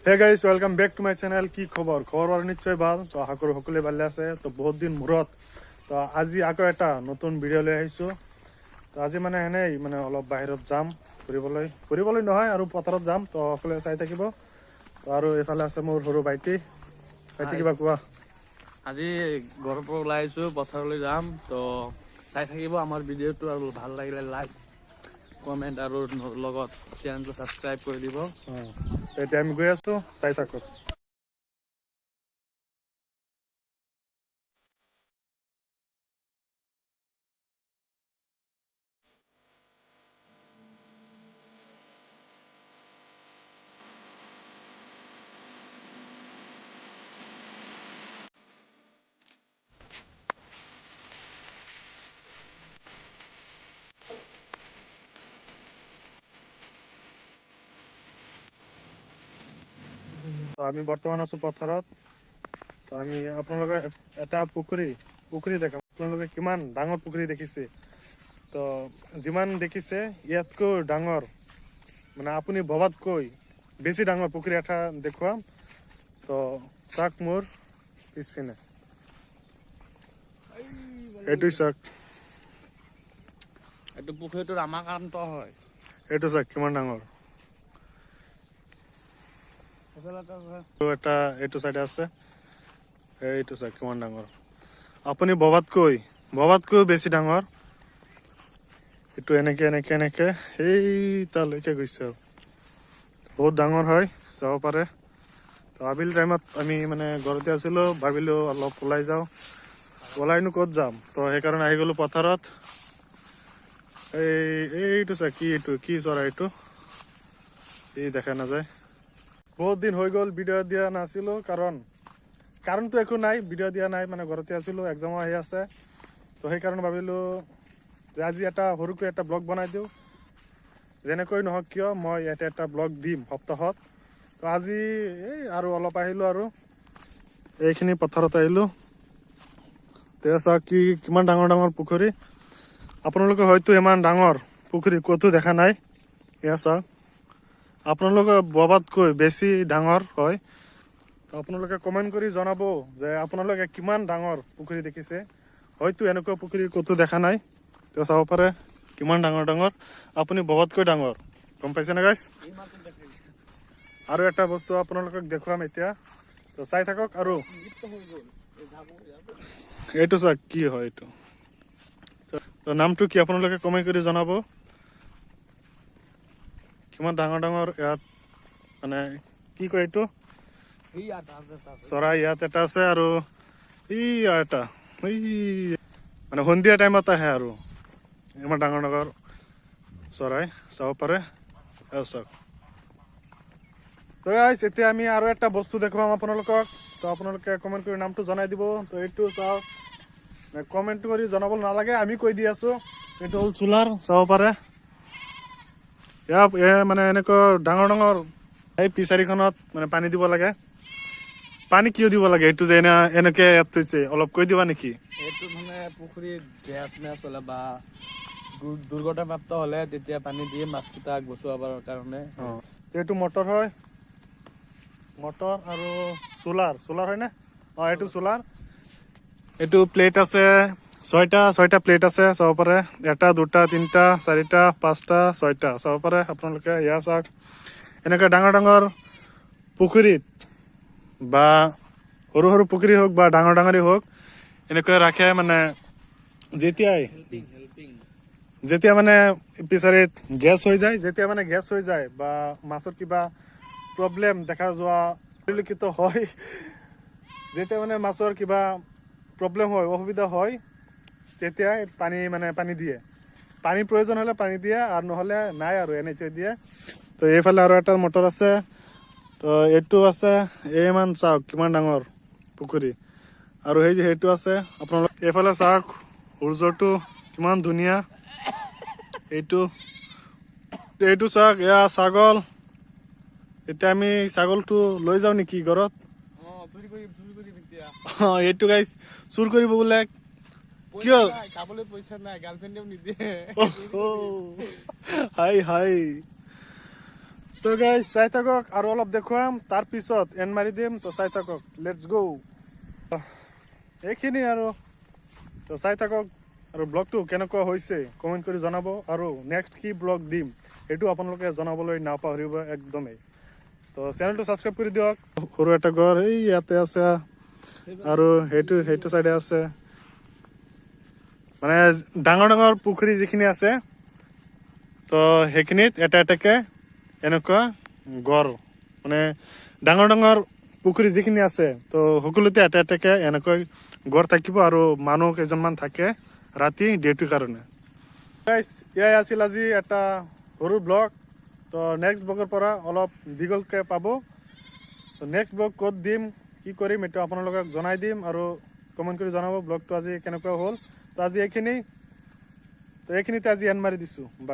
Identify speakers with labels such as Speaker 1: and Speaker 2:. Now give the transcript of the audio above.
Speaker 1: হে guys welcome back to my channel. কি খবৰ নিশ্চয় ভাল। তো আশা কৰো সকলোৱে ভালে আছে। তো বহুত দিন মূৰত তো আজি আকৌ এটা নতুন ভিডিঅ' লৈ আহিছোঁ। তো আজি মানে এনেই মানে অলপ বাহিৰত যাম ফুৰিবলৈ নহয় আৰু পথাৰত যাম। তো সকলোৱে চাই থাকিব। তো আৰু এইফালে আছে মোৰ সৰু ভাইটি কিবা কোৱা।
Speaker 2: আজি ঘৰৰ পৰা ওলাই আহিছোঁ, পথাৰলৈ যাম। তো চাই থাকিব আমাৰ ভিডিঅ'টো, আৰু ভাল লাগিলে লাইক কমেণ্ট আৰু লগত চেনেলটো ছাবস্ক্ৰাইব কৰি দিব।
Speaker 1: এতিয়া আমি গৈ আছোঁ, চাই থাকক। তো আমি বৰ্তমান আছোঁ পথাৰত। তো আমি আপোনালোকে এটা পুখুৰী দেখাম। আপোনালোকে কিমান ডাঙৰ পুখুৰী দেখিছে। তো যিমান দেখিছে ইয়াতকৈ ডাঙৰ মানে আপুনি ভবাতকৈ বেছি ডাঙৰ পুখুৰী এটা দেখুৱাম। তো চাওক মোৰ পিছপিনে এইটোই চাওক।
Speaker 2: এইটো পুখুৰীটো ৰামাকান্ত হয়।
Speaker 1: এইটো চাওক কিমান ডাঙৰ। এটা এইটো চাইডে আছে, এইটো চাওক কিমান ডাঙৰ। আপুনি ভবাতকৈ বেছি ডাঙৰ। এইটো এনেকে এই তালৈকে গৈছে। বহুত ডাঙৰ হয়, যাব পাৰে। তো আবেলি টাইমত আমি মানে ঘৰতে আছিলোঁ, ভাবিলোঁ অলপ ওলাই যাওঁ। ওলাইনো ক'ত যাম, তো সেইকাৰণে আহি গ'লোঁ পথাৰত। এইটো চাওক কি চৰাই এইটো, এই দেখা নাযায়। বহুত দিন হৈ গ'ল ভিডিঅ' দিয়া নাছিলোঁ, কাৰণটো একো নাই, ভিডিঅ' দিয়া নাই মানে ঘৰতে আছিলোঁ, এক্সামো আহি আছে। তো সেইকাৰণে ভাবিলোঁ যে আজি সৰুকৈ এটা ব্লগ বনাই দিওঁ। যেনেকৈ নহওক কিয় মই ইয়াতে এটা ব্লগ দিম সপ্তাহত। তো আজি আৰু অলপ আহিলোঁ, আৰু এইখিনি পথাৰত আহিলোঁ। তেওঁ চাওক কিমান ডাঙৰ ডাঙৰ পুখুৰী। আপোনালোকে হয়তো ইমান ডাঙৰ পুখুৰী ক'তো দেখা নাই। এয়া চাওক, আপোনালোকে ভবাতকৈ বেছি ডাঙৰ হয়। তো আপোনালোকে কমেণ্ট কৰি জনাব যে আপোনালোকে কিমান ডাঙৰ পুখুৰী দেখিছে। হয়তো এনেকুৱা পুখুৰী ক'তো দেখা নাই। তো চাব পাৰে কিমান ডাঙৰ ডাঙৰ, আপুনি ভবাতকৈ ডাঙৰ। গম পাইছেনে গাইছ? আৰু এটা বস্তু আপোনালোকক দেখুৱাম এতিয়া, তো চাই থাকক। আৰু এইটো চাওক কি হয় এইটো। তো নামটো কি আপোনালোকে কমেণ্ট কৰি জনাব। কিমান ডাঙৰ ডাঙৰ ইয়াত মানে কি কয় এইটো চৰাই ইয়াত এটা আছে, আৰু এটা মানে সন্ধিয়া টাইমত আহে, আৰু ইমান ডাঙৰ ডাঙৰ চৰাই চাব পাৰে। চাওক। তো গাইছ এতিয়া আমি আৰু এটা বস্তু দেখুৱাম আপোনালোকক। তো আপোনালোকে কমেণ্ট কৰি নামটো জনাই দিব। তো এইটো চাওক, কমেণ্ট কৰি জনাব নালাগে, আমি কৈ দি আছোঁ। এইটো হ'ল চোলাৰ, চাব পাৰে। মানে এনেকুৱা ডাঙৰ ডাঙৰ এই ফিচাৰীখনত মানে পানী দিব লাগে। পানী কিয় দিব লাগে এইটো যে এনেকে ইয়াত থৈছে, অলপ কৈ দিবা নেকি?
Speaker 2: এইটো মানে পুখুৰীত গেছ হ'লে বা দুৰ্ঘটনাপ্ৰাপ্ত হ'লে তেতিয়া পানী দিয়ে মাছকেইটাক বচোৱাবৰ কাৰণে।
Speaker 1: এইটো মটৰ হয়, মটৰ আৰু চোলাৰ হয়নে? এইটো চোলাৰ। এইটো প্লেট আছে, ছয়টা প্লেট আছে, চাব পাৰে। 1 2 3 4 5 6টা চাব পাৰে আপোনালোকে। ইয়া চাওক, এনেকৈ ডাঙৰ ডাঙৰ পুখুৰীত বা সৰু সৰু পুখুৰী হওক বা ডাঙৰ ডাঙৰেই হওক, এনেকৈ ৰাখে। মানে যেতিয়া মানে ফিচাৰীত গেছ হৈ যায় বা মাছৰ কিবা প্ৰব্লেম দেখা যোৱা পৰিলক্ষিত হয়, যেতিয়া মানে মাছৰ কিবা প্ৰব্লেম হয়, অসুবিধা হয়, তেতিয়া পানী দিয়ে। পানীৰ প্ৰয়োজন হ'লে পানী দিয়ে, আৰু নহ'লে নাই, আৰু এনেই থৈ দিয়ে। তো এইফালে আৰু এটা মটৰ আছে। তো এইটো আছে, ইমান চাওক কিমান ডাঙৰ পুখুৰী। আৰু সেইটো আছে আপোনালোক এইফালে চাওক, সূৰ্যটো কিমান ধুনীয়া। এইটো চাওক, এয়া ছাগল। এতিয়া আমি ছাগলটো লৈ যাওঁ নেকি ঘৰত? এইটো গাইছ চুৰ কৰিব বোলে। কিয়?
Speaker 2: খাবলৈ পইচা নাই, গাৰ্লফ্ৰেণ্ডেও নিদিয়ে।
Speaker 1: হাই তো গাইজ চাই থাকক আৰু অলপ দেখুৱাম তাৰ পিছত এণ্ড মাৰি দিম তো চাই থাকক লেটছ গো এইখিনি আৰু তো চাই থাকক আৰু ব্লগটো কেনেকুৱা হৈছে কমেণ্ট কৰি জনাব আৰু নেক্সট কি ব্লগ দিম সেইটো আপোনালোকে জনাবলৈ নাপাহৰিব একদমেই তো চেনেলটো ছাবস্ক্ৰাইব কৰি দিয়ক সৰু এটা ঘৰ এই ইয়াতে আছে আৰু সেইটো চাইডে আছে মানে ডাঙৰ ডাঙৰ পুখুৰী যিখিনি আছে তো সেইখিনিত এটা এটাকে এনেকুৱা গড় মানে ডাঙৰ ডাঙৰ পুখুৰী যিখিনি আছে তো সকলোতে এটা এটাকে এনেকৈ গড় থাকিব আৰু মানুহ কেইজনমান থাকে ৰাতি ডিউটিৰ কাৰণে এয়াই আছিল আজি এটা সৰু ব্লগ তো নেক্সট ব্লগৰ পৰা অলপ দীঘলকৈ পাব তো নেক্সট ব্লগ ক'ত দিম কি কৰিম এইটো আপোনালোকক জনাই দিম আৰু কমেণ্ট কৰি জনাব ব্লগটো আজি কেনেকুৱা হ'ল তো আজি এইখিনিতে আজি এণ্ড মাৰি দিছোঁ বাই